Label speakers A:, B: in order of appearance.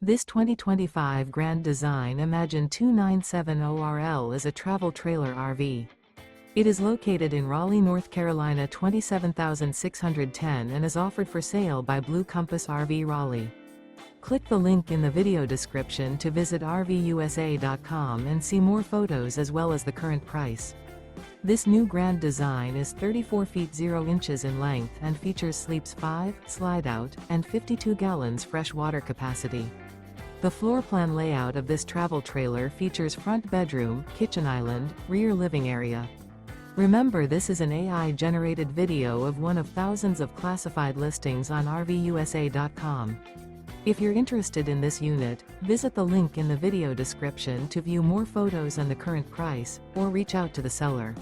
A: This 2025 Grand Design Imagine 2970RL is a travel trailer RV. It is located in Raleigh, North Carolina 27610 and is offered for sale by Blue Compass RV Raleigh. Click the link in the video description to visit RVUSA.com and see more photos as well as the current price. This new Grand Design is 34 feet 0 inches in length and features sleeps 5, slide-out, and 52 gallons fresh water capacity. The floor plan layout of this travel trailer features front bedroom, kitchen island, rear living area. Remember, this is an AI-generated video of one of thousands of classified listings on RVUSA.com. If you're interested in this unit, visit the link in the video description to view more photos and the current price, or reach out to the seller.